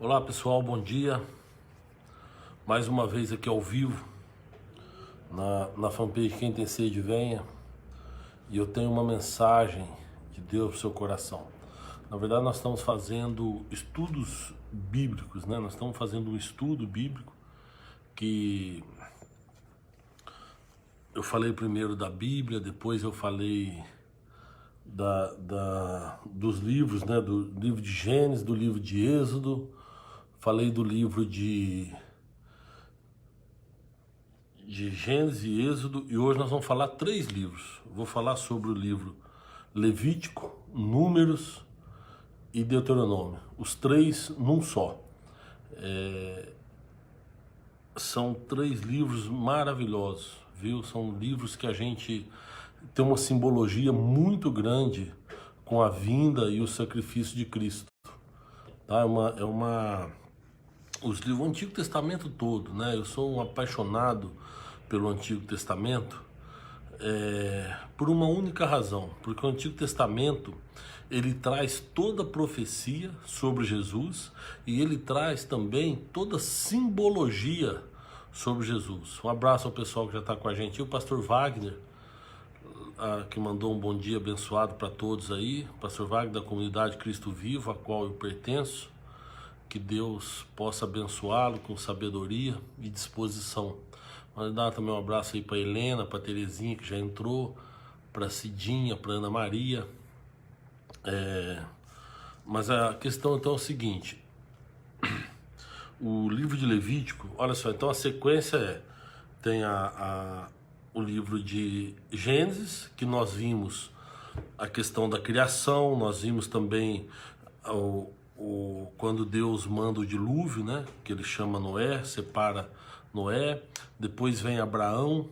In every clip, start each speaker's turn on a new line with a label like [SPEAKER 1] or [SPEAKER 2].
[SPEAKER 1] Olá pessoal, bom dia. Mais uma vez aqui ao vivo na fanpage Quem Tem Sede Venha. E eu tenho uma mensagem de Deus para o seu coração. Na verdade nós estamos fazendo estudos bíblicos, né? Nós estamos fazendo um estudo bíblico que eu falei primeiro da Bíblia, depois eu falei dos livros, né? Do livro de Gênesis, do livro de Êxodo. Falei do livro de Gênesis e Êxodo, e hoje nós vamos falar 3 livros. Vou falar sobre o livro Levítico, Números e Deuteronômio. Os 3 num só. São 3 livros maravilhosos, viu? São livros que a gente tem uma simbologia muito grande com a vinda e o sacrifício de Cristo. Tá? O Antigo Testamento todo, né? Eu sou um apaixonado pelo Antigo Testamento por uma única razão, porque o Antigo Testamento ele traz toda a profecia sobre Jesus e ele traz também toda a simbologia sobre Jesus. Um abraço ao pessoal que já está com a gente, e o pastor Wagner, que mandou um bom dia abençoado para todos aí, pastor Wagner da comunidade Cristo Vivo, a qual eu pertenço. Que Deus possa abençoá-lo com sabedoria e disposição. Mandar também um abraço aí para Helena, para Terezinha que já entrou, para Cidinha, para Ana Maria. Mas a questão então é o seguinte: o livro de Levítico, olha só, então a sequência tem o livro de Gênesis, que nós vimos a questão da criação, nós vimos também quando Deus manda o dilúvio, né? Que ele chama Noé, separa Noé. Depois vem Abraão,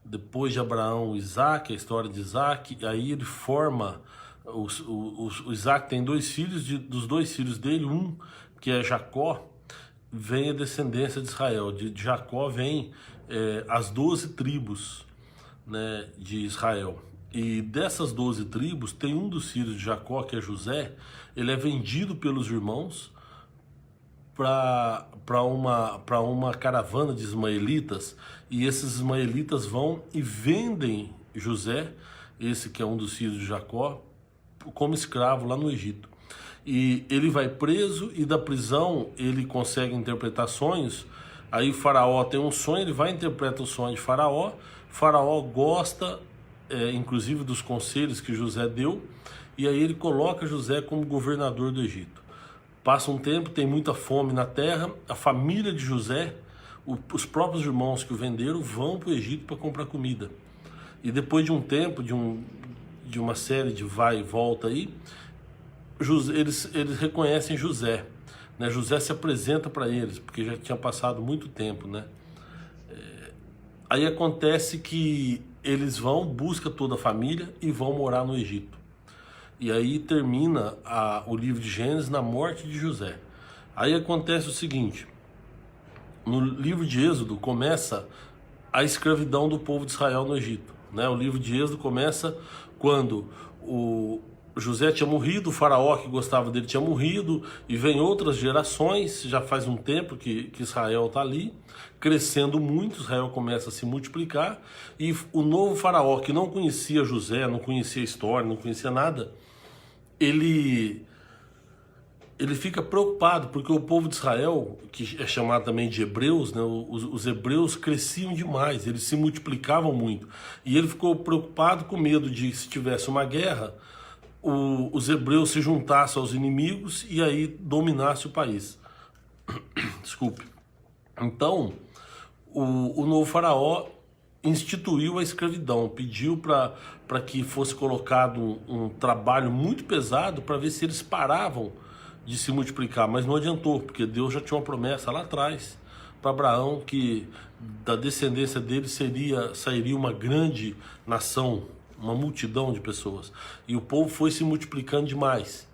[SPEAKER 1] depois de Abraão, Isaac, a história de Isaac. E aí ele forma, o Isaac tem 2 filhos, dos 2 filhos dele, um que é Jacó, vem a descendência de Israel. De Jacó vem as 12 tribos, né, de Israel. E dessas 12 tribos, tem um dos filhos de Jacó, que é José. Ele é vendido pelos irmãos para uma caravana de ismaelitas. E esses ismaelitas vão e vendem José, esse que é um dos filhos de Jacó, como escravo lá no Egito. E ele vai preso, e da prisão ele consegue interpretar sonhos. Aí o faraó tem um sonho, ele vai e interpreta o sonho de Faraó. Faraó gosta inclusive dos conselhos que José deu, e aí ele coloca José como governador do Egito. Passa um tempo, tem muita fome na terra, a família de José, os próprios irmãos que o venderam, vão para o Egito para comprar comida. E depois de um tempo, de uma série de vai e volta aí, eles reconhecem José, né? José se apresenta para eles, porque já tinha passado muito tempo, né? Aí acontece que eles buscam toda a família e vão morar no Egito. E aí termina o livro de Gênesis na morte de José. Aí acontece o seguinte: no livro de Êxodo começa a escravidão do povo de Israel no Egito, né? O livro de Êxodo começa quando o José tinha morrido, o faraó que gostava dele tinha morrido, e vem outras gerações. Já faz um tempo que Israel está ali, crescendo muito. Israel começa a se multiplicar, e o novo faraó, que não conhecia José, não conhecia a história, não conhecia nada, ele fica preocupado, porque o povo de Israel, que é chamado também de hebreus, né? Os hebreus cresciam demais, eles se multiplicavam muito, e ele ficou preocupado, com medo de, se tivesse uma guerra, os hebreus se juntassem aos inimigos e aí dominasse o país. Desculpe. Então, o novo faraó instituiu a escravidão, pediu para que fosse colocado um trabalho muito pesado para ver se eles paravam de se multiplicar, mas não adiantou, porque Deus já tinha uma promessa lá atrás para Abraão, que da descendência dele sairia uma grande nação, uma multidão de pessoas, e o povo foi se multiplicando demais,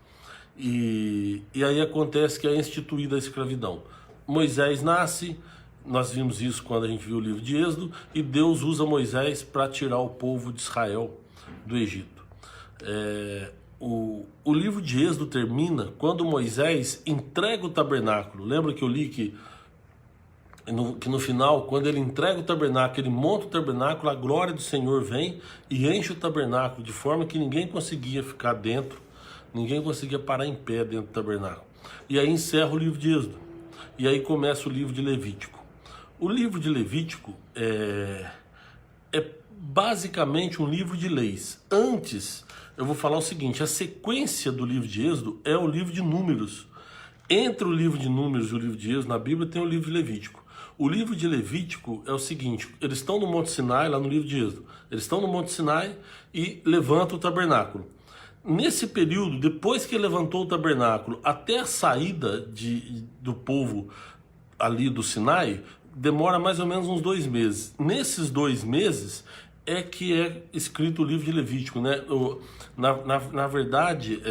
[SPEAKER 1] e aí acontece que é instituída a escravidão. Moisés nasce, nós vimos isso quando a gente viu o livro de Êxodo, e Deus usa Moisés para tirar o povo de Israel do Egito. o livro de Êxodo termina quando Moisés entrega o tabernáculo. Lembra que eu li que no final, quando ele entrega o tabernáculo, ele monta o tabernáculo, a glória do Senhor vem e enche o tabernáculo, de forma que ninguém conseguia ficar dentro, ninguém conseguia parar em pé dentro do tabernáculo. E aí encerra o livro de Êxodo. E aí começa o livro de Levítico. O livro de Levítico é basicamente um livro de leis. Antes, eu vou falar o seguinte: a sequência do livro de Êxodo é o livro de Números. Entre o livro de Números e o livro de Êxodo, na Bíblia, tem o livro de Levítico. O livro de Levítico é o seguinte: eles estão no Monte Sinai, lá no livro de Êxodo. Eles estão no Monte Sinai e levantam o tabernáculo. Nesse período, depois que levantou o tabernáculo, até a saída do povo ali do Sinai, demora mais ou menos uns 2 meses. Nesses 2 meses é que é escrito o livro de Levítico, né? Na verdade,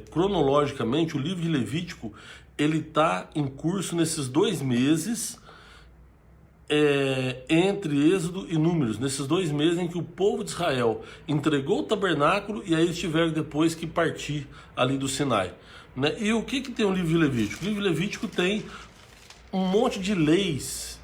[SPEAKER 1] cronologicamente, o livro de Levítico ele está em curso nesses 2 meses, entre Êxodo e Números, nesses 2 meses em que o povo de Israel entregou o tabernáculo e aí eles tiveram depois que partir ali do Sinai, né? E o que tem o livro de Levítico? O livro de Levítico tem um monte de leis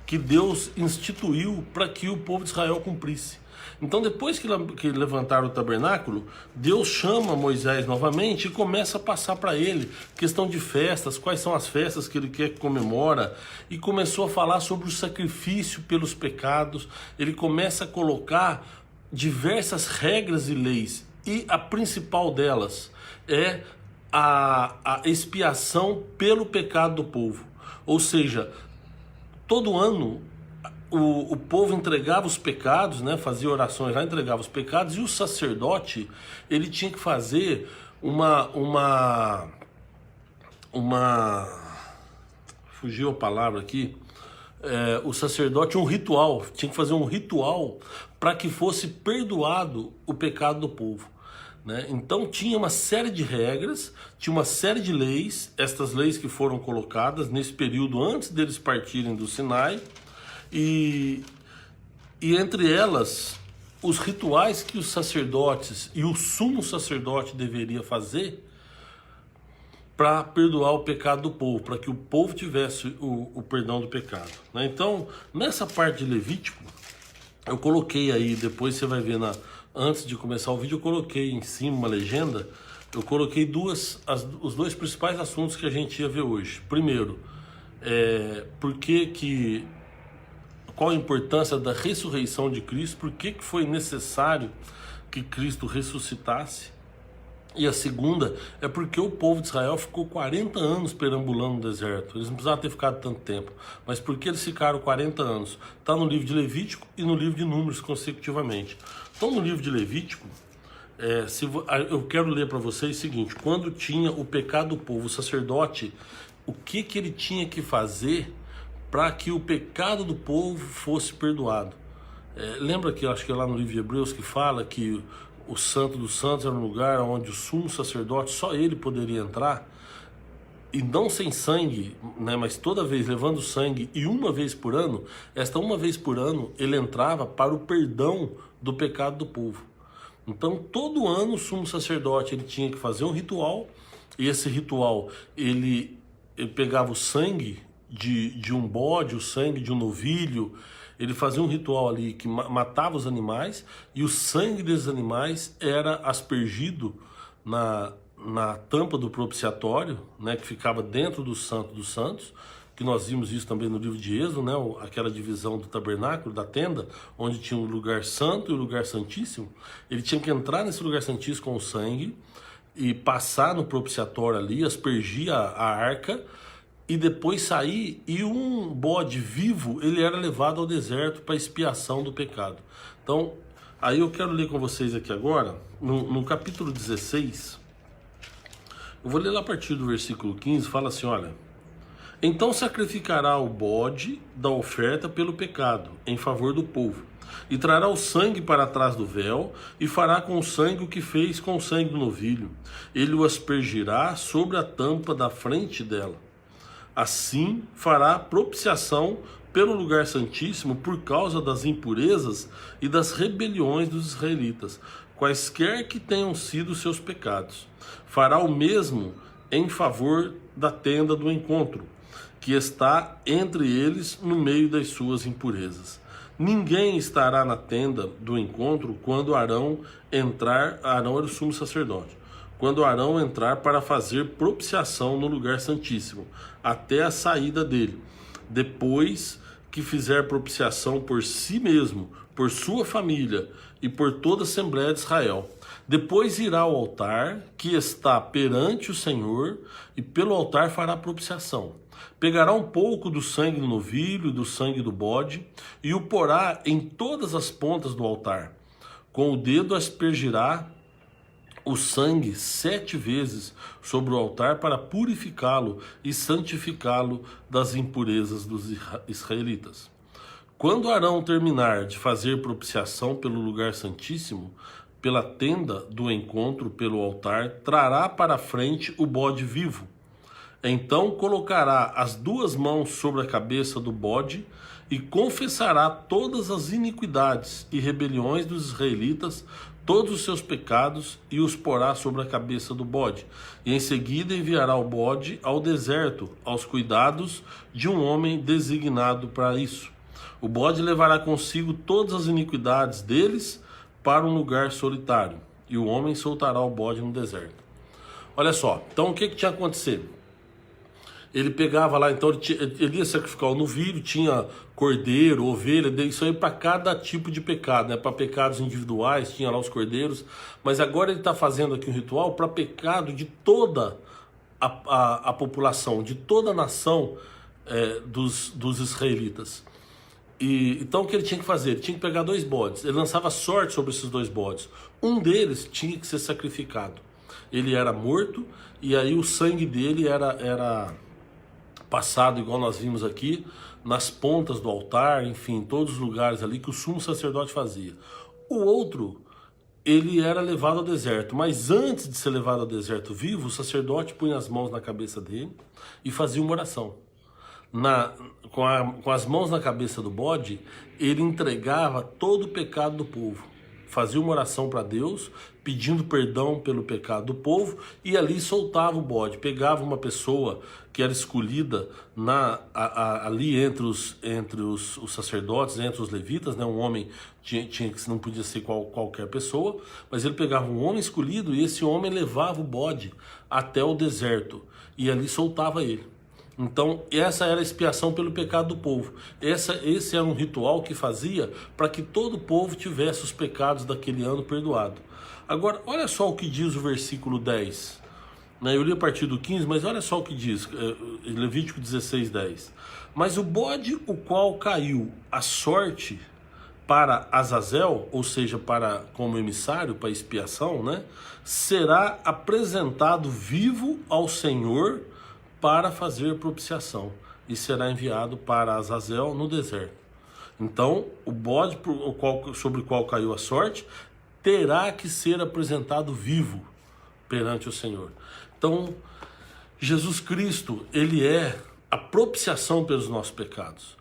[SPEAKER 1] que Deus instituiu para que o povo de Israel cumprisse. Então, depois que levantaram o tabernáculo, Deus chama Moisés novamente e começa a passar para ele questão de festas, quais são as festas que ele quer que comemora, e começou a falar sobre o sacrifício pelos pecados. Ele começa a colocar diversas regras e leis, e a principal delas é a expiação pelo pecado do povo. Ou seja, todo ano o povo entregava os pecados, né, fazia orações lá, entregava os pecados, e o sacerdote ele tinha que fazer fugiu a palavra aqui, o sacerdote, um ritual, tinha que fazer um ritual para que fosse perdoado o pecado do povo, né? Então tinha uma série de regras, tinha uma série de leis, estas leis que foram colocadas nesse período antes deles partirem do Sinai, e entre elas os rituais que os sacerdotes e o sumo sacerdote deveria fazer para perdoar o pecado do povo, para que o povo tivesse o perdão do pecado, né? Então, nessa parte de Levítico, eu coloquei aí, depois você vai ver antes de começar o vídeo, eu coloquei em cima uma legenda, eu coloquei os 2 principais assuntos que a gente ia ver hoje. Primeiro, qual a importância da ressurreição de Cristo, por que foi necessário que Cristo ressuscitasse. E a segunda é porque o povo de Israel ficou 40 anos perambulando no deserto. Eles não precisavam ter ficado tanto tempo, mas por que eles ficaram 40 anos? Está no livro de Levítico e no livro de Números consecutivamente. Então, no livro de Levítico, eu quero ler para vocês o seguinte: quando tinha o pecado do povo, o sacerdote, o que ele tinha que fazer para que o pecado do povo fosse perdoado? Lembra que eu acho que é lá no livro de Hebreus que fala que o Santo dos Santos era um lugar onde o sumo sacerdote, só ele poderia entrar, e não sem sangue, né, mas toda vez levando sangue, e uma vez por ano, uma vez por ano ele entrava para o perdão do pecado do povo. Então todo ano o sumo sacerdote ele tinha que fazer um ritual, e esse ritual ele pegava o sangue de um bode, o sangue de um novilho, ele fazia um ritual ali que matava os animais, e o sangue desses animais era aspergido na tampa do propiciatório, né, que ficava dentro do Santo dos Santos, que nós vimos isso também no livro de Êxodo, né, aquela divisão do tabernáculo, da tenda, onde tinha o lugar santo e o lugar santíssimo. Ele tinha que entrar nesse lugar santíssimo com o sangue e passar no propiciatório ali, aspergir a arca, e depois sair, e um bode vivo ele era levado ao deserto para expiação do pecado. Então, aí eu quero ler com vocês aqui agora, no capítulo 16, eu vou ler lá a partir do versículo 15, fala assim, olha: então sacrificará o bode da oferta pelo pecado, em favor do povo, e trará o sangue para trás do véu, e fará com o sangue o que fez com o sangue do novilho. Ele o aspergirá sobre a tampa da frente dela. Assim fará propiciação pelo lugar santíssimo por causa das impurezas e das rebeliões dos israelitas, quaisquer que tenham sido seus pecados. Fará o mesmo em favor da tenda do encontro, que está entre eles no meio das suas impurezas. Ninguém estará na tenda do encontro quando Arão entrar. Arão era o sumo sacerdote. Quando Arão entrar para fazer propiciação no lugar santíssimo, até a saída dele. Depois que fizer propiciação por si mesmo, por sua família e por toda a Assembleia de Israel. Depois irá ao altar que está perante o Senhor e pelo altar fará propiciação. Pegará um pouco do sangue do novilho e do sangue do bode e o porá em todas as pontas do altar. Com o dedo aspergirá o sangue 7 vezes sobre o altar para purificá-lo e santificá-lo das impurezas dos israelitas. Quando Arão terminar de fazer propiciação pelo lugar santíssimo, pela tenda do encontro, pelo altar, trará para a frente o bode vivo. Então colocará as 2 mãos sobre a cabeça do bode e confessará todas as iniquidades e rebeliões dos israelitas, todos os seus pecados, e os porá sobre a cabeça do bode. E em seguida enviará o bode ao deserto, aos cuidados de um homem designado para isso. O bode levará consigo todas as iniquidades deles para um lugar solitário, e o homem soltará o bode no deserto. Olha só, então o que tinha acontecido? Ele pegava lá, então ele ia sacrificar o novilho, tinha cordeiro, ovelha, isso aí para cada tipo de pecado, né? Para pecados individuais, tinha lá os cordeiros, mas agora ele está fazendo aqui um ritual para pecado de toda a população, de toda a nação dos israelitas. E então o que ele tinha que fazer? Ele tinha que pegar 2 bodes, ele lançava sorte sobre esses 2 bodes, um deles tinha que ser sacrificado, ele era morto, e aí o sangue dele era passado, igual nós vimos aqui, nas pontas do altar, enfim, em todos os lugares ali que o sumo sacerdote fazia. O outro, ele era levado ao deserto, mas antes de ser levado ao deserto vivo, o sacerdote punha as mãos na cabeça dele e fazia uma oração. Com as mãos na cabeça do bode, ele entregava todo o pecado do povo. Fazia uma oração para Deus, pedindo perdão pelo pecado do povo, e ali soltava o bode. Pegava uma pessoa que era escolhida ali entre os sacerdotes, entre os levitas, né? Um homem tinha que não podia ser qualquer pessoa, mas ele pegava um homem escolhido e esse homem levava o bode até o deserto e ali soltava ele. Então essa era a expiação pelo pecado do povo. Esse era um ritual que fazia para que todo o povo tivesse os pecados daquele ano perdoado. Agora, olha só o que diz o versículo 10. Eu li a partir do 15, mas olha só o que diz, Levítico 16, 10. Mas o bode o qual caiu a sorte para Azazel, ou seja, como emissário, para expiação, né, será apresentado vivo ao Senhor para fazer propiciação, e será enviado para Azazel no deserto. Então, o bode sobre o qual caiu a sorte terá que ser apresentado vivo perante o Senhor. Então, Jesus Cristo, ele é a propiciação pelos nossos pecados.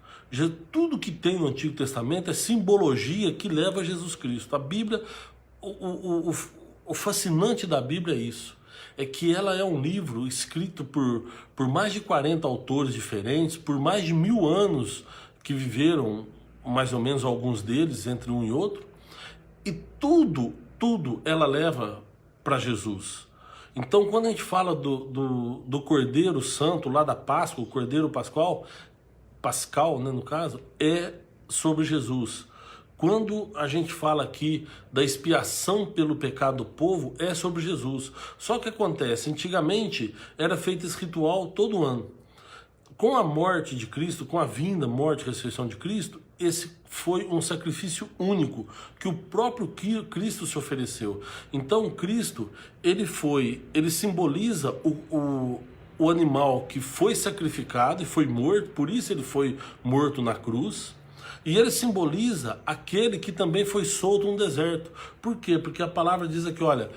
[SPEAKER 1] Tudo que tem no Antigo Testamento é simbologia que leva a Jesus Cristo. A Bíblia, o fascinante da Bíblia é isso. É que ela é um livro escrito por mais de 40 autores diferentes, por mais de 1000 anos que viveram, mais ou menos alguns deles, entre um e outro, e tudo ela leva para Jesus. Então quando a gente fala do Cordeiro Santo lá da Páscoa, o Cordeiro Pascal, né, no caso, é sobre Jesus. Quando a gente fala aqui da expiação pelo pecado do povo, é sobre Jesus. Só que acontece, antigamente era feito esse ritual todo ano. Com a morte de Cristo, com a vinda, morte e ressurreição de Cristo, esse foi um sacrifício único que o próprio Cristo se ofereceu. Então Cristo, ele simboliza o animal que foi sacrificado e foi morto, por isso ele foi morto na cruz. E ele simboliza aquele que também foi solto no deserto. Por quê? Porque a palavra diz aqui, olha,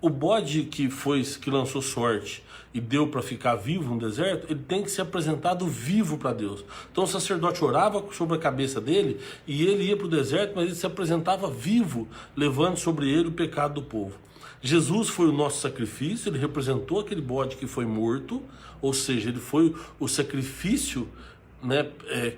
[SPEAKER 1] o bode que lançou sorte e deu para ficar vivo no deserto, ele tem que ser apresentado vivo para Deus. Então o sacerdote orava sobre a cabeça dele e ele ia para o deserto, mas ele se apresentava vivo, levando sobre ele o pecado do povo. Jesus foi o nosso sacrifício, ele representou aquele bode que foi morto, ou seja, ele foi o sacrifício, né,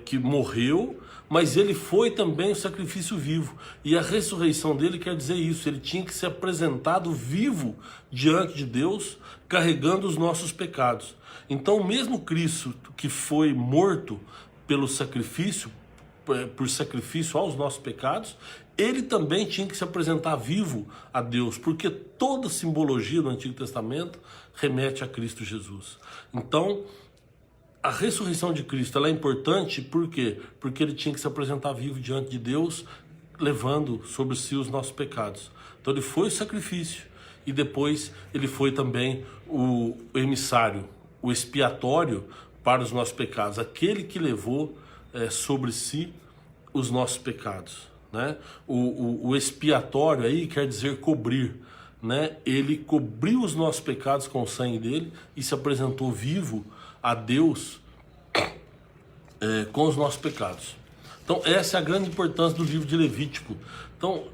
[SPEAKER 1] que morreu, mas ele foi também o sacrifício vivo. E a ressurreição dele quer dizer isso, ele tinha que ser apresentado vivo diante de Deus, carregando os nossos pecados. Então, mesmo Cristo que foi morto pelo sacrifício, por sacrifício aos nossos pecados, ele também tinha que se apresentar vivo a Deus, porque toda simbologia do Antigo Testamento remete a Cristo Jesus. Então, a ressurreição de Cristo ela é importante, por quê? Porque ele tinha que se apresentar vivo diante de Deus, levando sobre si os nossos pecados. Então ele foi o sacrifício e depois ele foi também o emissário, o expiatório para os nossos pecados, aquele que levou sobre si os nossos pecados, né? O expiatório aí quer dizer cobrir, né? Ele cobriu os nossos pecados com o sangue dele e se apresentou vivo a Deus com os nossos pecados. Então essa é a grande importância do livro de Levítico. Então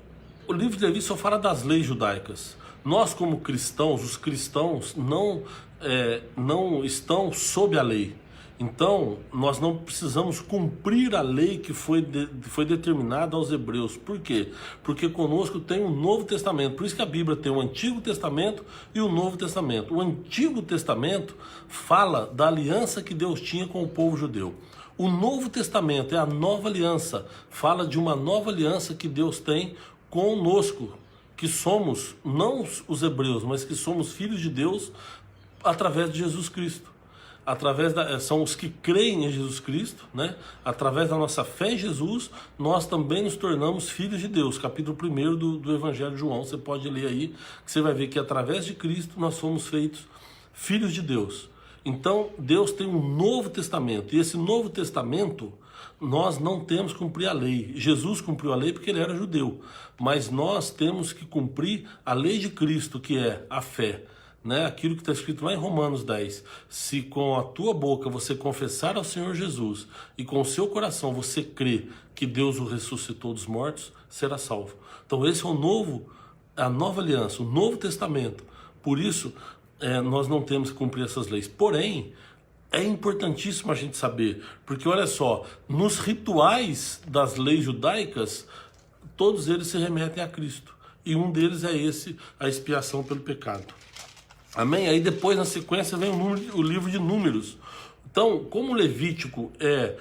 [SPEAKER 1] o livro de Levítico só fala das leis judaicas. Nós como cristãos, os cristãos não estão sob a lei. Então nós não precisamos cumprir a lei que foi determinada aos hebreus. Por quê? Porque conosco tem um Novo Testamento. Por isso que a Bíblia tem o Antigo Testamento e o Novo Testamento. O Antigo Testamento fala da aliança que Deus tinha com o povo judeu. O Novo Testamento é a nova aliança, fala de uma nova aliança que Deus tem conosco, que somos não os hebreus, mas que somos filhos de Deus através de Jesus Cristo. São os que creem em Jesus Cristo, né? Através da nossa fé em Jesus, nós também nos tornamos filhos de Deus. Capítulo 1 do Evangelho de João, você pode ler aí, que você vai ver que através de Cristo nós somos feitos filhos de Deus. Então Deus tem um Novo Testamento, e esse Novo Testamento nós não temos que cumprir a lei. Jesus cumpriu a lei porque ele era judeu, mas nós temos que cumprir a lei de Cristo, que é a fé. Né? Aquilo que está escrito lá em Romanos 10, se com a tua boca você confessar ao Senhor Jesus e com o seu coração você crê que Deus o ressuscitou dos mortos, será salvo. Então esse é a nova aliança, o Novo Testamento. Por isso nós não temos que cumprir essas leis. Porém, é importantíssimo a gente saber, porque olha só, nos rituais das leis judaicas, todos eles se remetem a Cristo, e um deles é a expiação pelo pecado. Amém? Aí depois, na sequência, vem o livro de Números. Então, como o Levítico é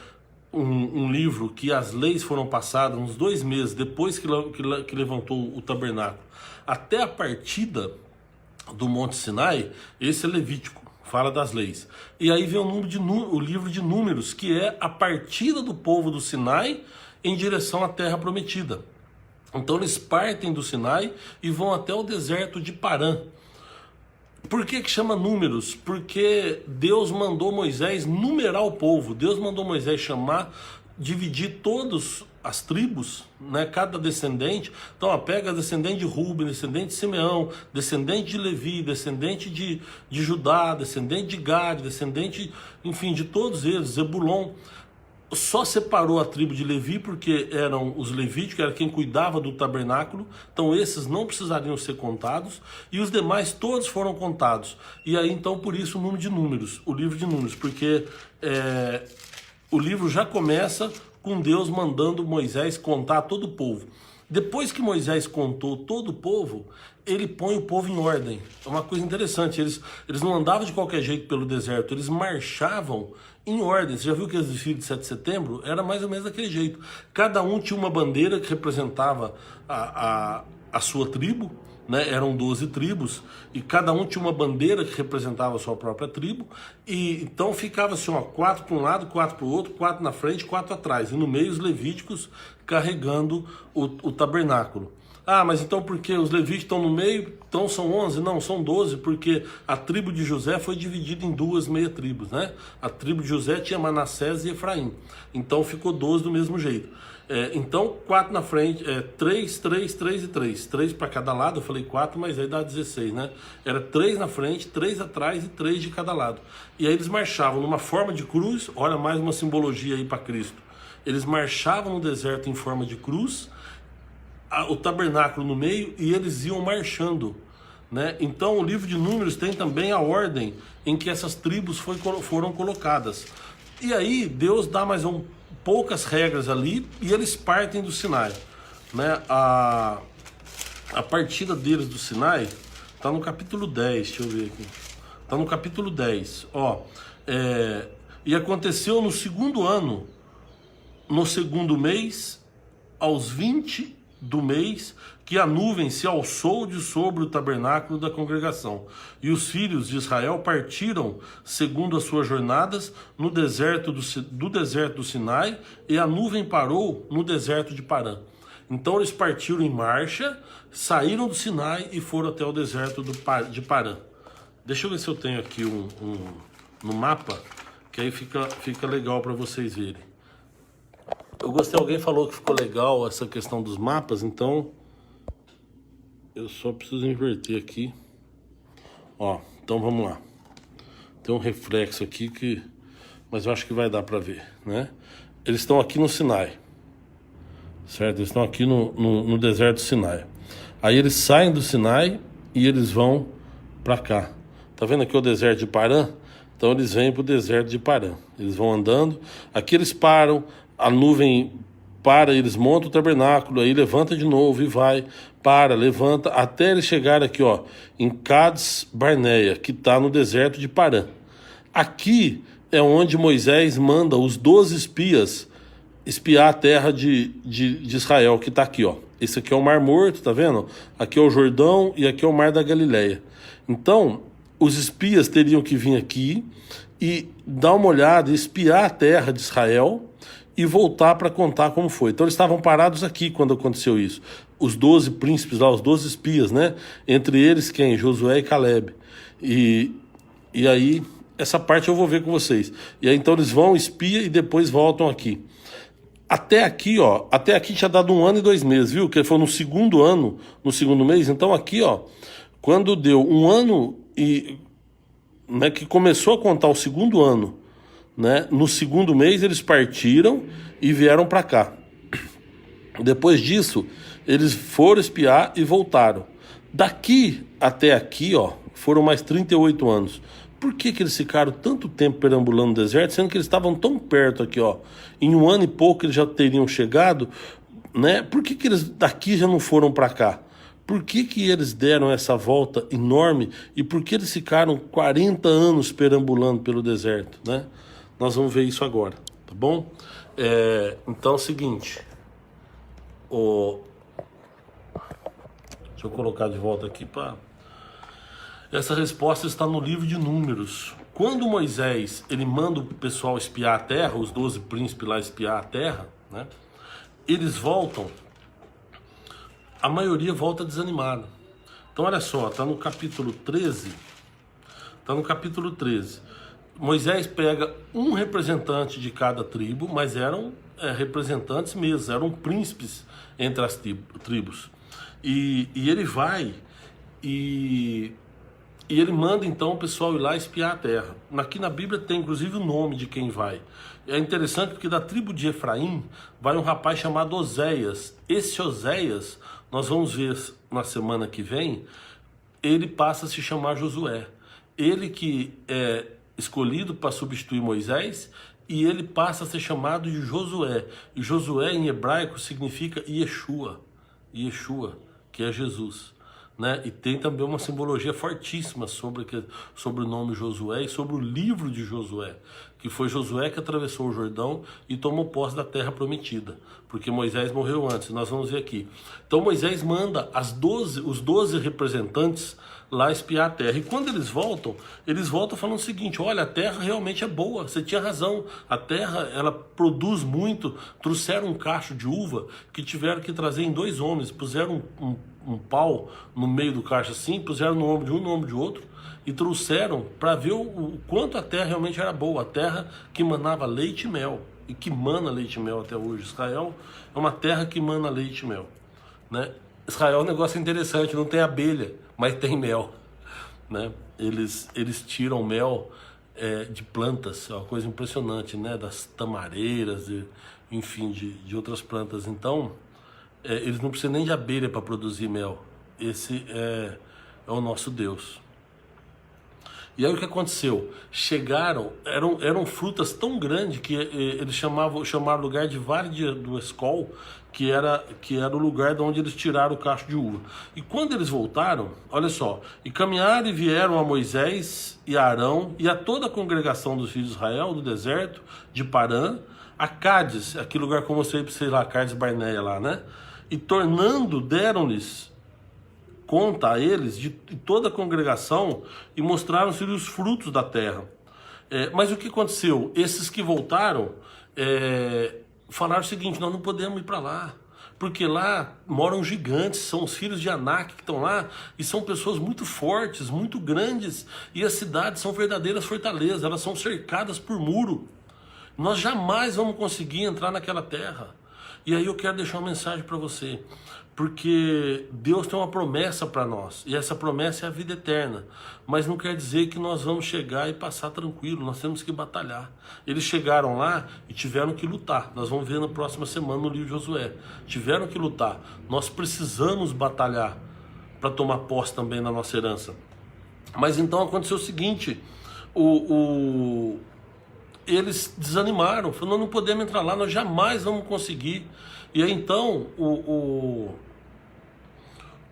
[SPEAKER 1] um livro que as leis foram passadas uns 2 meses depois que levantou o tabernáculo, até a partida do Monte Sinai, esse é Levítico, fala das leis. E aí vem o livro de Números, que é a partida do povo do Sinai em direção à terra prometida. Então eles partem do Sinai e vão até o deserto de Parã. Por que chama Números? Porque Deus mandou Moisés numerar o povo. Deus mandou Moisés dividir todas as tribos, né, cada descendente. Então pega descendente de Rúben, descendente de Simeão, descendente de Levi, descendente de Judá, descendente de Gade, descendente, enfim, de todos eles, Zebulon. Só separou a tribo de Levi porque eram os levíticos, era quem cuidava do tabernáculo, então esses não precisariam ser contados, e os demais todos foram contados. E aí então por isso o livro de Números, porque o livro já começa com Deus mandando Moisés contar todo o povo. Depois que Moisés contou todo o povo, ele põe o povo em ordem. É uma coisa interessante, eles não andavam de qualquer jeito pelo deserto, eles marchavam em ordem. Você já viu que os desfiles de 7 de setembro? Era mais ou menos daquele jeito. Cada um tinha uma bandeira que representava a sua tribo, né? Eram 12 tribos, e cada um tinha uma bandeira que representava a sua própria tribo, e então ficava assim, 4 para um lado, 4 para o outro, 4 na frente, 4 atrás, e no meio os levíticos carregando o tabernáculo. Ah, mas então por que os levitas estão no meio, então são 11? Não, são 12, porque a tribo de José foi dividida em duas meia tribos, né? A tribo de José tinha Manassés e Efraim, então ficou 12 do mesmo jeito. Então, 4 na frente, 3, 3, 3 e 3. 3 para cada lado, eu falei 4, mas aí dá 16, né? Era 3 na frente, 3 atrás e 3 de cada lado. E aí eles marchavam numa forma de cruz, olha mais uma simbologia aí para Cristo. Eles marchavam no deserto em forma de cruz, o tabernáculo no meio, e eles iam marchando, né? Então o livro de Números tem também a ordem em que essas tribos foram colocadas. E aí Deus dá mais poucas regras ali e eles partem do Sinai, né? A partida deles do Sinai está no capítulo 10, deixa eu ver aqui. Está no capítulo 10, ó. E aconteceu no segundo ano, no segundo mês, aos 20 do mês, que a nuvem se alçou de sobre o tabernáculo da congregação. E os filhos de Israel partiram segundo as suas jornadas no deserto do deserto do Sinai, e a nuvem parou no deserto de Parã. Então eles partiram em marcha, saíram do Sinai e foram até o deserto de Parã. Deixa eu ver se eu tenho aqui no mapa, que aí fica legal para vocês verem. Eu gostei, alguém falou que ficou legal essa questão dos mapas, então eu só preciso inverter aqui. Ó, então vamos lá. Tem um reflexo aqui mas eu acho que vai dar para ver, né? Eles estão aqui no Sinai, certo? Eles estão aqui no deserto do Sinai. Aí eles saem do Sinai e eles vão para cá. Tá vendo aqui o deserto de Parã? Então eles vêm para o deserto de Parã. Eles vão andando, aqui eles param, a nuvem para, eles montam o tabernáculo, aí levanta de novo e vai, levanta, até eles chegarem aqui, ó, em Cades Barneia, que está no deserto de Parã. Aqui é onde Moisés manda os 12 espias espiar a terra de Israel, que está aqui, ó. Esse aqui é o Mar Morto, tá vendo? Aqui é o Jordão e aqui é o Mar da Galileia. Então, os espias teriam que vir aqui e dar uma olhada, espiar a terra de Israel e voltar para contar como foi. Então eles estavam parados aqui quando aconteceu isso. Os 12 príncipes lá, os 12 espias, né? Entre eles quem? Josué e Caleb. E aí, essa parte eu vou ver com vocês. E aí então eles vão, espia e depois voltam aqui. Até aqui, ó, até aqui tinha dado 1 ano e 2 meses, viu? Que foi no segundo ano, no segundo mês. Então aqui, ó, quando deu 1 ano e, né, que começou a contar o segundo ano, né, no segundo mês eles partiram e vieram para cá. Depois disso, eles foram espiar e voltaram. Daqui até aqui, ó, foram mais 38 anos. Por que eles ficaram tanto tempo perambulando no deserto, sendo que eles estavam tão perto aqui, ó? Em 1 ano e pouco eles já teriam chegado, né? Por que eles daqui já não foram para cá? Por que eles deram essa volta enorme e por que eles ficaram 40 anos perambulando pelo deserto, né? Nós vamos ver isso agora, tá bom? Então é o seguinte, deixa eu colocar de volta aqui para... Essa resposta está no livro de Números. Quando Moisés ele manda o pessoal espiar a terra, os 12 príncipes lá espiar a terra, né? Eles voltam, a maioria volta desanimada. Então olha só, está no capítulo 13. Está no capítulo 13. Moisés pega um representante de cada tribo, mas eram representantes mesmo, eram príncipes entre as tribos. E ele vai e ele manda então o pessoal ir lá espiar a terra. Aqui na Bíblia tem inclusive o nome de quem vai. É interessante porque da tribo de Efraim vai um rapaz chamado Oséias. Esse Oséias, nós vamos ver na semana que vem, ele passa a se chamar Josué. Ele que é escolhido para substituir Moisés, e ele passa a ser chamado de Josué. E Josué em hebraico significa Yeshua, que é Jesus, né? E tem também uma simbologia fortíssima sobre o nome Josué e sobre o livro de Josué, que foi Josué que atravessou o Jordão e tomou posse da terra prometida, porque Moisés morreu antes, nós vamos ver aqui. Então Moisés manda os 12 representantes lá espiar a terra. E quando eles voltam falando o seguinte: olha, a terra realmente é boa, você tinha razão, a terra ela produz muito. Trouxeram um cacho de uva que tiveram que trazer em 2 homens, puseram um pau no meio do cacho assim, puseram no ombro de um, no ombro de outro, e trouxeram para ver o quanto a terra realmente era boa, a terra que manava leite e mel, e que mana leite e mel até hoje. Israel é uma terra que mana leite e mel, né? Israel é um negócio interessante, não tem abelha, mas tem mel, né? Eles tiram mel de plantas, é uma coisa impressionante, né? Das tamareiras, enfim, de outras plantas. Então, eles não precisam nem de abelha para produzir mel. Esse é o nosso Deus. E aí o que aconteceu? Chegaram, eram frutas tão grandes que eles chamaram o lugar de Vale do Escol, que era o lugar de onde eles tiraram o cacho de uva. E quando eles voltaram, olha só, e caminharam e vieram a Moisés e a Arão e a toda a congregação dos filhos de Israel do deserto de Parã, a Cádiz, aquele lugar que eu mostrei para vocês lá, Cádiz Barneia lá, né? E tornando, deram-lhes conta a eles de toda a congregação e mostraram-se os frutos da terra. Mas o que aconteceu? Esses que voltaram falaram o seguinte: nós não podemos ir para lá, porque lá moram gigantes, são os filhos de Anak que estão lá, e são pessoas muito fortes, muito grandes, e as cidades são verdadeiras fortalezas, elas são cercadas por muro. Nós jamais vamos conseguir entrar naquela terra. E aí eu quero deixar uma mensagem para você, porque Deus tem uma promessa para nós, e essa promessa é a vida eterna, mas não quer dizer que nós vamos chegar e passar tranquilo, nós temos que batalhar. Eles chegaram lá e tiveram que lutar, nós vamos ver na próxima semana no livro de Josué, tiveram que lutar, nós precisamos batalhar para tomar posse também da nossa herança. Mas então aconteceu o seguinte, eles desanimaram, falaram: nós não podemos entrar lá, nós jamais vamos conseguir. E aí então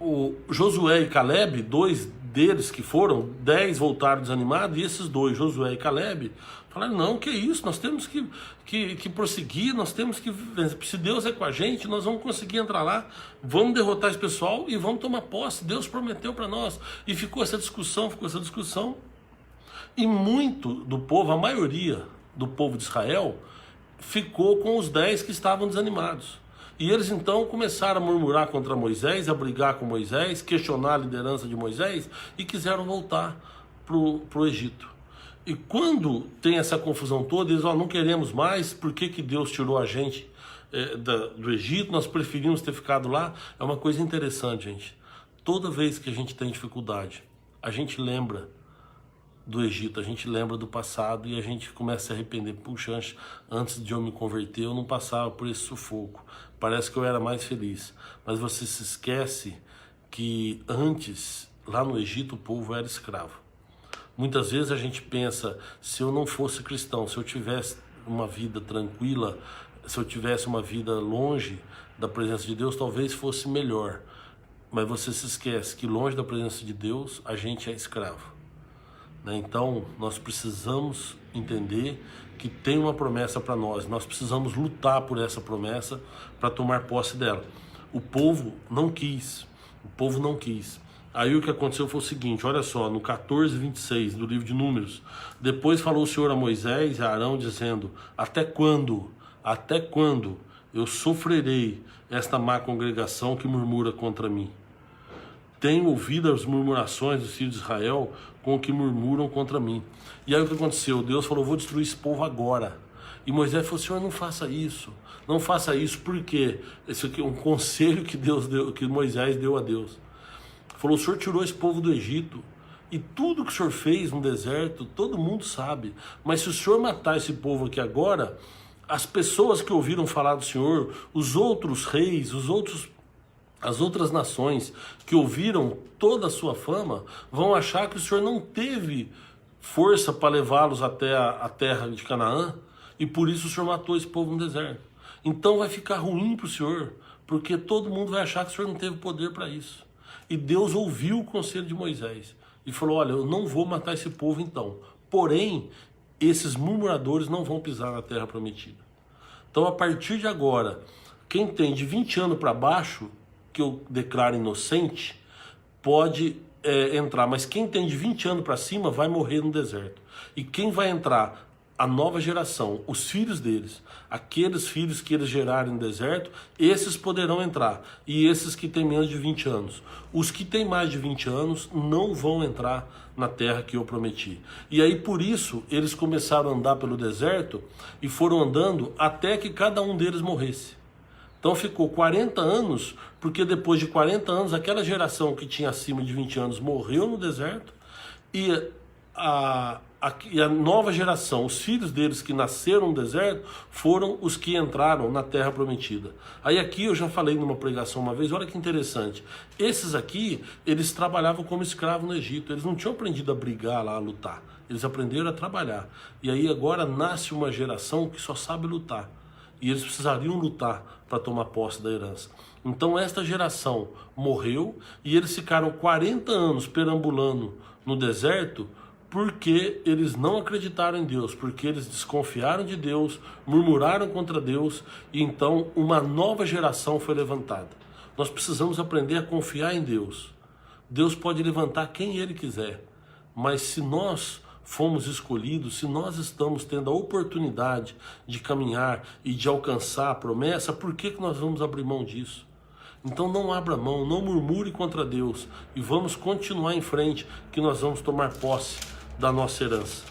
[SPEAKER 1] o Josué e Caleb, 2 deles que foram, 10 voltaram desanimados, e esses 2, Josué e Caleb, falaram: não, que isso, nós temos que prosseguir, nós temos que, se Deus é com a gente, nós vamos conseguir entrar lá, vamos derrotar esse pessoal e vamos tomar posse, Deus prometeu para nós. E ficou essa discussão, e muito do povo, a maioria do povo de Israel, ficou com os 10 que estavam desanimados. E eles então começaram a murmurar contra Moisés, a brigar com Moisés, questionar a liderança de Moisés, e quiseram voltar pro Egito. E quando tem essa confusão toda, eles: não queremos mais, por que Deus tirou a gente do Egito, nós preferimos ter ficado lá. É uma coisa interessante, gente. Toda vez que a gente tem dificuldade, a gente lembra do Egito, a gente lembra do passado e a gente começa a se arrepender. Puxa, antes de eu me converter eu não passava por esse sufoco, parece que eu era mais feliz. Mas você se esquece que antes, lá no Egito, o povo era escravo. Muitas vezes a gente pensa: se eu não fosse cristão, se eu tivesse uma vida tranquila, se eu tivesse uma vida longe da presença de Deus, talvez fosse melhor. Mas você se esquece que longe da presença de Deus a gente é escravo. Então nós precisamos entender que tem uma promessa para nós precisamos lutar por essa promessa para tomar posse dela. O povo não quis. Aí o que aconteceu foi o seguinte, olha só, no 14:26 do livro de Números: depois falou o Senhor a Moisés e a Arão, dizendo: até quando eu sofrerei esta má congregação que murmura contra mim? Tenho ouvido as murmurações dos filhos de Israel com o que murmuram contra mim. E aí o que aconteceu? Deus falou: vou destruir esse povo agora. E Moisés falou: Senhor, não faça isso. Por quê? Esse aqui é um conselho que Deus deu, que Moisés deu a Deus. Falou: o Senhor tirou esse povo do Egito, e tudo que o Senhor fez no deserto, todo mundo sabe. Mas se o Senhor matar esse povo aqui agora, as pessoas que ouviram falar do Senhor, os outros reis, as outras nações que ouviram toda a sua fama, vão achar que o Senhor não teve força para levá-los até a terra de Canaã, e por isso o Senhor matou esse povo no deserto. Então vai ficar ruim para o Senhor, porque todo mundo vai achar que o Senhor não teve poder para isso. E Deus ouviu o conselho de Moisés e falou: olha, eu não vou matar esse povo então, porém esses murmuradores não vão pisar na terra prometida. Então a partir de agora, quem tem de 20 anos para baixo, que eu declaro inocente, pode entrar, mas quem tem de 20 anos para cima vai morrer no deserto. E quem vai entrar? A nova geração, os filhos deles, aqueles filhos que eles gerarem no deserto, esses poderão entrar. E esses que têm menos de 20 anos. Os que têm mais de 20 anos não vão entrar na terra que eu prometi. E aí por isso eles começaram a andar pelo deserto e foram andando até que cada um deles morresse. Então ficou 40 anos, porque depois de 40 anos, aquela geração que tinha acima de 20 anos morreu no deserto, e a nova geração, os filhos deles que nasceram no deserto, foram os que entraram na terra prometida. Aí aqui eu já falei numa pregação uma vez, olha que interessante, esses aqui, eles trabalhavam como escravos no Egito, eles não tinham aprendido a brigar lá, a lutar, eles aprenderam a trabalhar. E aí agora nasce uma geração que só sabe lutar. E eles precisariam lutar para tomar posse da herança. Então esta geração morreu e eles ficaram 40 anos perambulando no deserto porque eles não acreditaram em Deus, porque eles desconfiaram de Deus, murmuraram contra Deus, e então uma nova geração foi levantada. Nós precisamos aprender a confiar em Deus. Deus pode levantar quem Ele quiser, mas se nós fomos escolhidos, se nós estamos tendo a oportunidade de caminhar e de alcançar a promessa, por que nós vamos abrir mão disso? Então não abra mão, não murmure contra Deus e vamos continuar em frente, que nós vamos tomar posse da nossa herança.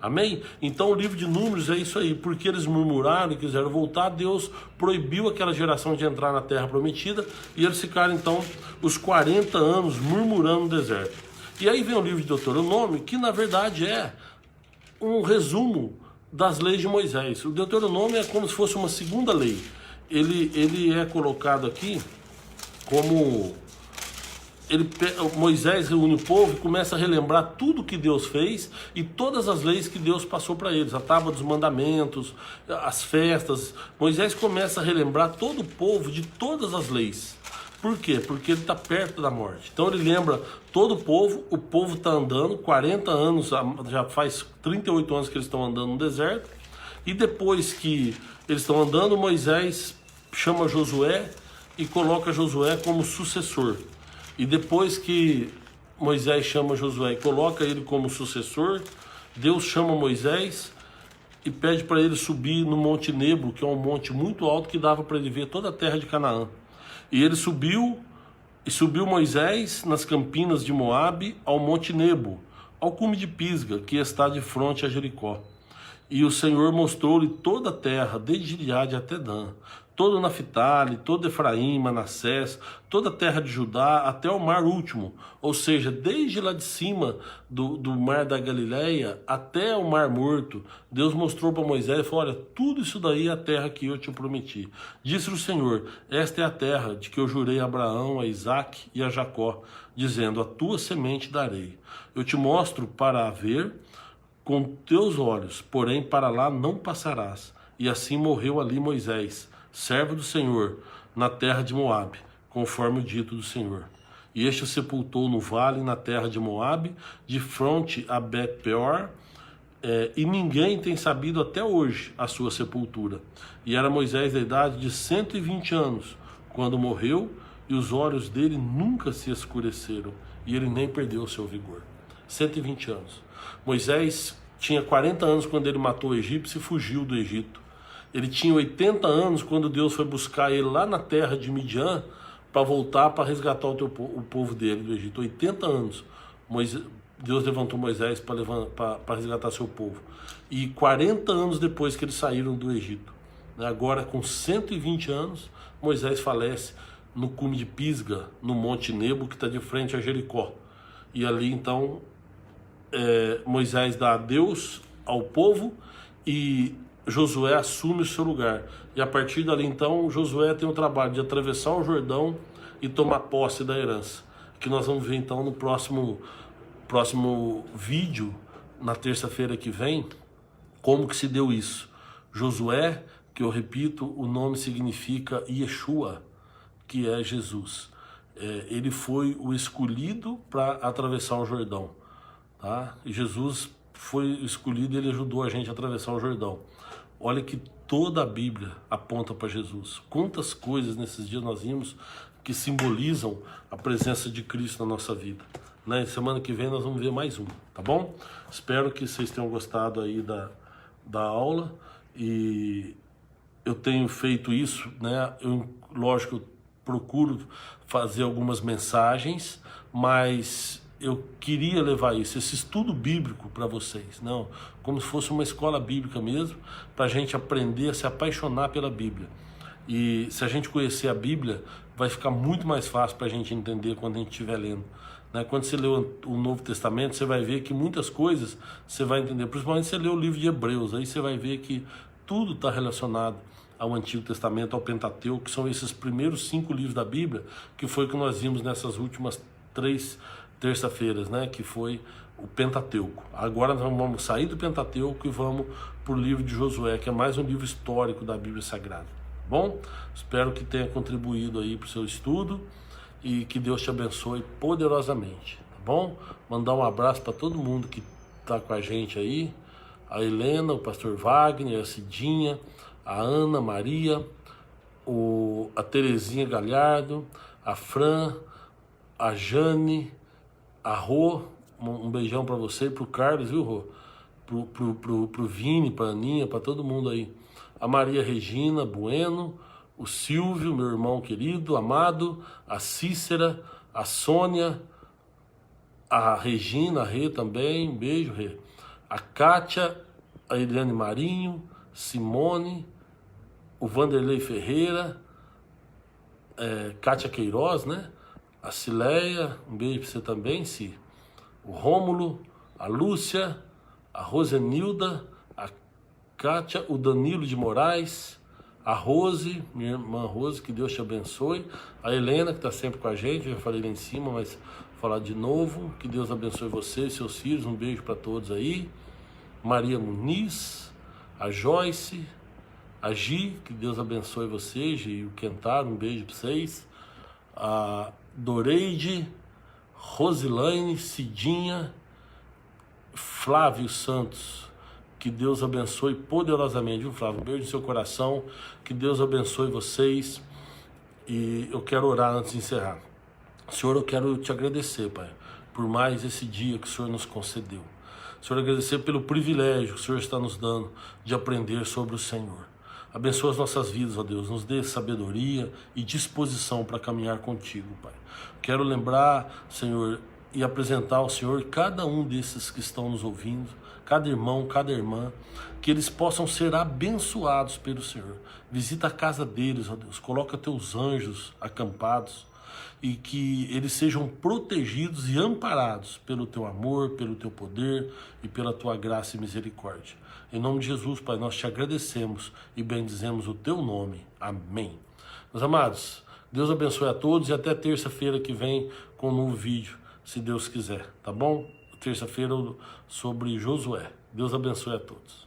[SPEAKER 1] Amém? Então o livro de Números é isso aí, porque eles murmuraram e quiseram voltar, Deus proibiu aquela geração de entrar na terra prometida e eles ficaram então os 40 anos murmurando no deserto. E aí vem o livro de Deuteronômio, que na verdade é um resumo das leis de Moisés. O Deuteronômio é como se fosse uma segunda lei. Ele é colocado aqui como... Moisés reúne o povo e começa a relembrar tudo que Deus fez e todas as leis que Deus passou para eles, a tábua dos mandamentos, as festas. Moisés começa a relembrar todo o povo de todas as leis. Por quê? Porque ele está perto da morte. Então ele lembra todo o povo está andando, 40 anos, já faz 38 anos que eles estão andando no deserto, e depois que eles estão andando, Moisés chama Josué e coloca Josué como sucessor. E depois que Moisés chama Josué e coloca ele como sucessor, Deus chama Moisés e pede para ele subir no Monte Nebo, que é um monte muito alto que dava para ele ver toda a terra de Canaã. E ele subiu Moisés nas campinas de Moabe ao Monte Nebo, ao cume de Pisga, que está de frente a Jericó. E o Senhor mostrou-lhe toda a terra, desde Gileade até Dan, todo Naphtali, todo Efraim, Manassés, toda a terra de Judá, até o mar último, ou seja, desde lá de cima do mar da Galileia até o mar morto. Deus mostrou para Moisés e falou: olha, tudo isso daí é a terra que eu te prometi. Disse o Senhor: esta é a terra de que eu jurei a Abraão, a Isaque e a Jacó, dizendo: a tua semente darei. Eu te mostro para a ver com teus olhos, porém para lá não passarás. E assim morreu ali Moisés, servo do Senhor, na terra de Moabe, conforme o dito do Senhor. E este o sepultou no vale, na terra de Moabe, de fronte a Bet-peor, e ninguém tem sabido até hoje a sua sepultura. E era Moisés da idade de 120 anos, quando morreu, e os olhos dele nunca se escureceram, e ele nem perdeu o seu vigor. 120 anos. Moisés tinha 40 anos quando ele matou o egípcio e fugiu do Egito. Ele tinha 80 anos quando Deus foi buscar ele lá na terra de Midian para voltar para resgatar o povo dele do Egito. 80 anos. Deus levantou Moisés para resgatar seu povo. E 40 anos depois que eles saíram do Egito, agora com 120 anos, Moisés falece no cume de Pisga, no Monte Nebo, que está de frente a Jericó. E ali então Moisés dá adeus ao povo e Josué assume o seu lugar. E a partir dali então Josué tem o trabalho de atravessar o Jordão e tomar posse da herança, que nós vamos ver então no próximo vídeo, na terça-feira que vem, como que se deu isso. Josué, que eu repito, o nome significa Yeshua, que é Jesus. Ele foi o escolhido para atravessar o Jordão, tá? E Jesus foi escolhido e ele ajudou a gente a atravessar o Jordão. Olha que toda a Bíblia aponta para Jesus. Quantas coisas nesses dias nós vimos que simbolizam a presença de Cristo na nossa vida. né? Semana que vem nós vamos ver mais um, tá bom? Espero que vocês tenham gostado aí da aula, e eu tenho feito isso, né? Lógico, eu procuro fazer algumas mensagens, mas eu queria levar esse estudo bíblico para vocês, não, como se fosse uma escola bíblica mesmo, para a gente aprender a se apaixonar pela Bíblia. E se a gente conhecer a Bíblia, vai ficar muito mais fácil para a gente entender quando a gente estiver lendo, né? Quando você lê o Novo Testamento, você vai ver que muitas coisas você vai entender, principalmente se você lê o livro de Hebreus, aí você vai ver que tudo está relacionado ao Antigo Testamento, ao Pentateuco, que são esses primeiros 5 livros da Bíblia, que foi o que nós vimos nessas últimas 3 terça-feiras, né? Que foi o Pentateuco. Agora nós vamos sair do Pentateuco e vamos para o livro de Josué, que é mais um livro histórico da Bíblia Sagrada. Bom, espero que tenha contribuído aí para o seu estudo e que Deus te abençoe poderosamente, tá bom? Mandar um abraço para todo mundo que está com a gente aí, a Helena, o pastor Wagner, a Cidinha, a Ana Maria, a Terezinha Galhardo, a Fran, a Jane, a Rô, um beijão para você e pro Carlos, viu, Rô? Pro Vini, pra Aninha, para todo mundo aí. A Maria Regina Bueno, o Silvio, meu irmão querido, amado, a Cícera, a Sônia, a Regina, a Rê também, um beijo, Rê. A Kátia, a Eliane Marinho, Simone, o Vanderlei Ferreira, Kátia Queiroz, né? A Cileia, um beijo para você também, Si. O Rômulo, a Lúcia, a Rosenilda, a Kátia, o Danilo de Moraes, a Rose, minha irmã Rose, que Deus te abençoe. A Helena, que está sempre com a gente, eu já falei lá em cima, mas vou falar de novo. Que Deus abençoe você e seus filhos, um beijo para todos aí. Maria Muniz, a Joyce, a Gi, que Deus abençoe você, Gi, e o Kentaro, um beijo para vocês. A Doreide, Rosilaine, Cidinha, Flávio Santos, que Deus abençoe poderosamente, viu, Flávio? Um beijo no seu coração, que Deus abençoe vocês. E eu quero orar antes de encerrar. Senhor, eu quero te agradecer, Pai, por mais esse dia que o Senhor nos concedeu. Senhor, agradecer pelo privilégio que o Senhor está nos dando de aprender sobre o Senhor. Abençoa as nossas vidas, ó Deus, nos dê sabedoria e disposição para caminhar contigo, Pai. Quero lembrar, Senhor, e apresentar ao Senhor cada um desses que estão nos ouvindo, cada irmão, cada irmã, que eles possam ser abençoados pelo Senhor. Visita a casa deles, ó Deus, coloca teus anjos acampados e que eles sejam protegidos e amparados pelo teu amor, pelo teu poder e pela tua graça e misericórdia. Em nome de Jesus, Pai, nós te agradecemos e bendizemos o teu nome. Amém. Meus amados, Deus abençoe a todos e até terça-feira que vem com um novo vídeo, se Deus quiser, tá bom? Terça-feira sobre Josué. Deus abençoe a todos.